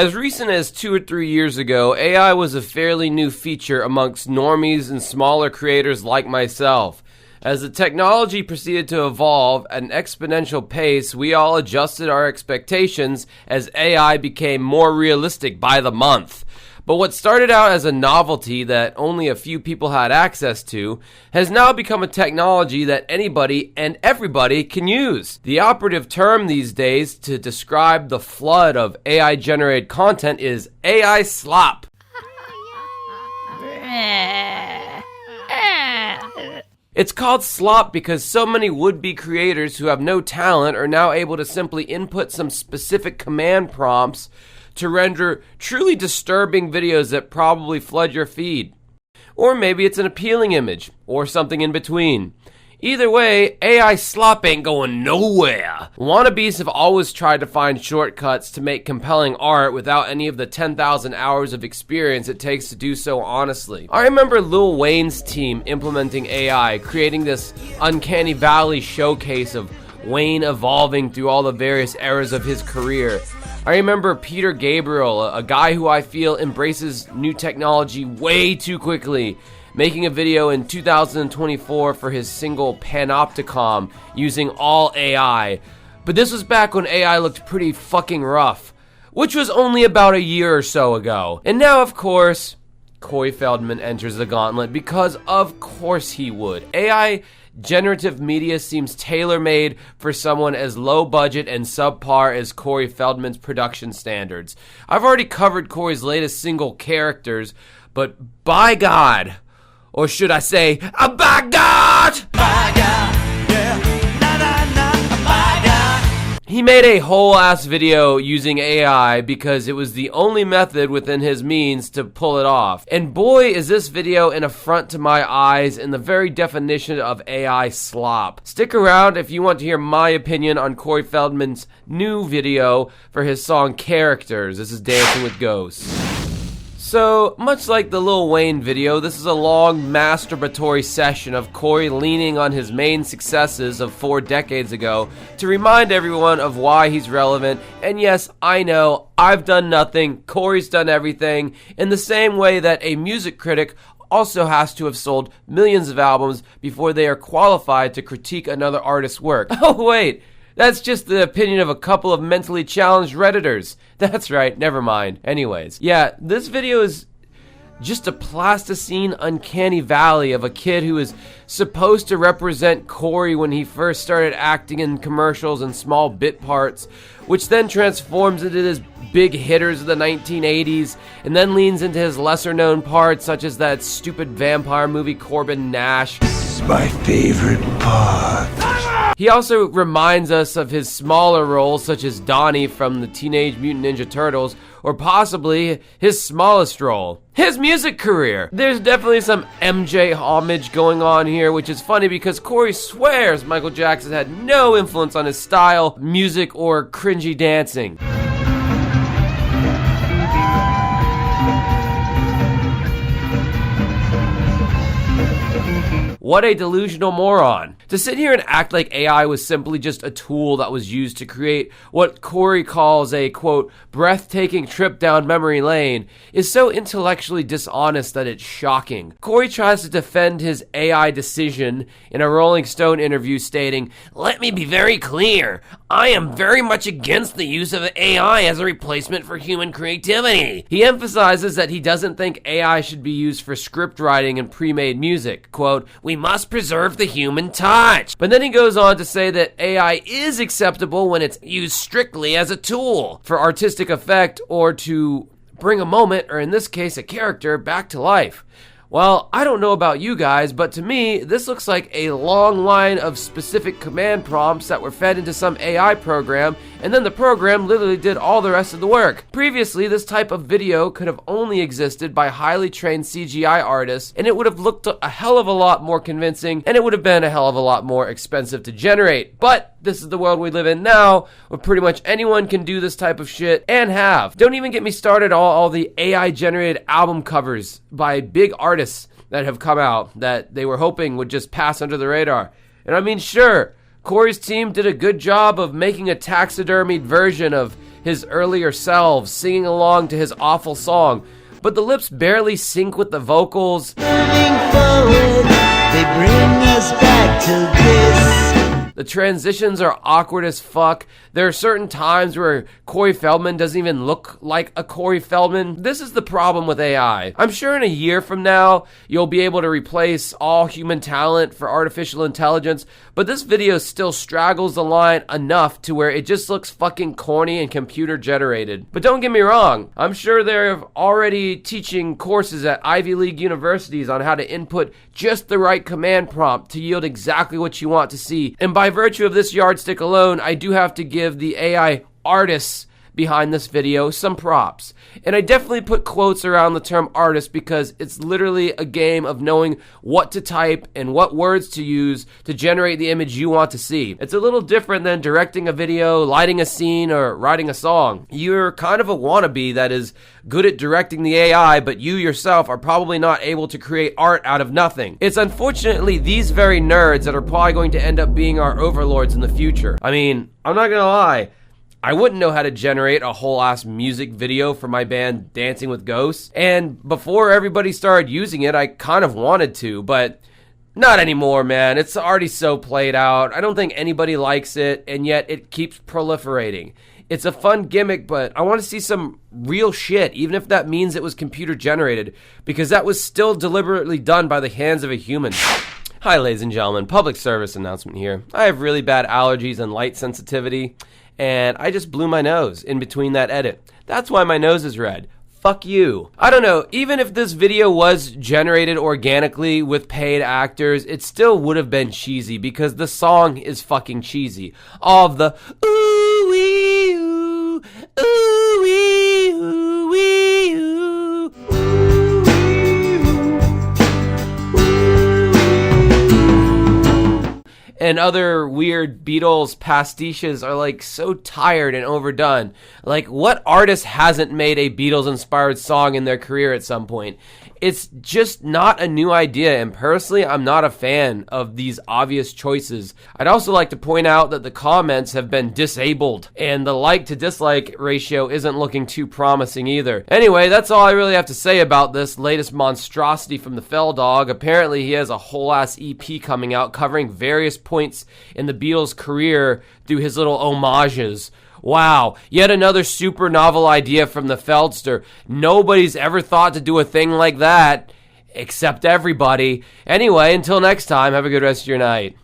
As recent as 2 or 3 years ago, AI was a fairly new feature amongst normies and smaller creators like myself. As the technology proceeded to evolve at an exponential pace, we all adjusted our expectations as AI became more realistic by the month. But what started out as a novelty that only a few people had access to has now become a technology that anybody and everybody can use. The operative term these days to describe the flood of AI-generated content is AI slop. It's called slop because so many would-be creators who have no talent are now able to simply input some specific command prompts to render truly disturbing videos that probably flood your feed. Or maybe it's an appealing image, or something in between. Either way, AI slop ain't going nowhere. Wannabes have always tried to find shortcuts to make compelling art without any of the 10,000 hours of experience it takes to do so honestly. I remember Lil Wayne's team implementing AI, creating this uncanny valley showcase of Wayne evolving through all the various eras of his career. I remember Peter Gabriel, a guy who I feel embraces new technology way too quickly, making a video in 2024 for his single Panopticon using all AI. But this was back when AI looked pretty fucking rough, which was only about a year or so ago. And now, of course, Corey Feldman enters the gauntlet because of course he would. AI generative media seems tailor-made for someone as low budget and subpar as Corey Feldman's production standards. I've already covered Corey's latest single, Characters, but by God, or should I say, by God! By God, yeah, na na na, by God. He made a whole ass video using AI because it was the only method within his means to pull it off. And boy, is this video an affront to my eyes in the very definition of AI slop. Stick around if you want to hear my opinion on Corey Feldman's new video for his song Characters. This is Dancing with Ghosts. So, much like the Lil Wayne video, this is a long masturbatory session of Corey leaning on his main successes of 4 decades ago to remind everyone of why he's relevant. And yes, I know, I've done nothing, Corey's done everything, in the same way that a music critic also has to have sold millions of albums before they are qualified to critique another artist's work. Oh wait, that's just the opinion of a couple of mentally challenged Redditors. That's right, never mind. Anyways, yeah, this video is just a plasticine uncanny valley of a kid who is supposed to represent Cory when he first started acting in commercials and small bit parts, which then transforms into his big hitters of the 1980s, and then leans into his lesser known parts such as that stupid vampire movie Corbin Nash. This is my favorite part. He also reminds us of his smaller roles such as Donnie from the Teenage Mutant Ninja Turtles, or possibly his smallest role, his music career. There's definitely some MJ homage going on here, which is funny because Corey swears Michael Jackson had no influence on his style, music, or cringy dancing. What a delusional moron. To sit here and act like AI was simply just a tool that was used to create what Corey calls a, quote, breathtaking trip down memory lane is so intellectually dishonest that it's shocking. Corey tries to defend his AI decision in a Rolling Stone interview stating, "Let me be very clear. I am very much against the use of AI as a replacement for human creativity." He emphasizes that he doesn't think AI should be used for script writing and pre-made music. Quote, "We must preserve the human touch." But then he goes on to say that AI is acceptable when it's used strictly as a tool for artistic effect or to bring a moment, or in this case a character, back to life. Well, I don't know about you guys, but to me, this looks like a long line of specific command prompts that were fed into some AI program, and then the program literally did all the rest of the work. Previously, this type of video could have only existed by highly trained CGI artists, and it would have looked a hell of a lot more convincing, and it would have been a hell of a lot more expensive to generate. But this is the world we live in now, where pretty much anyone can do this type of shit, and have. Don't even get me started on all the AI-generated album covers by big artists that have come out that they were hoping would just pass under the radar. And I mean, sure, Corey's team did a good job of making a taxidermied version of his earlier selves singing along to his awful song, but the lips barely sync with the vocals. Moving forward, they bring us back to this. The transitions are awkward as fuck. There are certain times where Corey Feldman doesn't even look like a Corey Feldman. This is the problem with AI. I'm sure in a year from now, you'll be able to replace all human talent for artificial intelligence, but this video still straggles the line enough to where it just looks fucking corny and computer generated. But don't get me wrong, I'm sure they're already teaching courses at Ivy League universities on how to input just the right command prompt to yield exactly what you want to see. And by virtue of this yardstick alone, I do have to give the AI artists behind this video some props. And I definitely put quotes around the term artist because it's literally a game of knowing what to type and what words to use to generate the image you want to see. It's a little different than directing a video, lighting a scene, or writing a song. You're kind of a wannabe that is good at directing the AI, but you yourself are probably not able to create art out of nothing. It's unfortunately these very nerds that are probably going to end up being our overlords in the future. I mean, I'm not gonna lie, I wouldn't know how to generate a whole ass music video for my band Dancing with Ghosts, and before everybody started using it, I kind of wanted to, but not anymore, man. It's already so played out. I don't think anybody likes it, and yet it keeps proliferating. It's a fun gimmick, but I want to see some real shit, even if that means it was computer generated, because that was still deliberately done by the hands of a human. Hi, ladies and gentlemen, public service announcement here. I have really bad allergies and light sensitivity, and I just blew my nose in between that edit. That's why my nose is red. Fuck you. I don't know, even if this video was generated organically with paid actors, it still would have been cheesy because the song is fucking cheesy. All of the ooh-wee, ooh, ooh-wee, ooh-wee, ooh, and other weird Beatles pastiches are like so tired and overdone. Like, what artist hasn't made a Beatles-inspired song in their career at some point? It's just not a new idea, and personally, I'm not a fan of these obvious choices. I'd also like to point out that the comments have been disabled, and the like to dislike ratio isn't looking too promising either. Anyway, that's all I really have to say about this latest monstrosity from the Fell Dog. Apparently, he has a whole-ass EP coming out covering various points in the Beatles' career through his little homages. Wow, yet another super novel idea from the Feldster. Nobody's ever thought to do a thing like that, except everybody. Anyway, until next time, have a good rest of your night.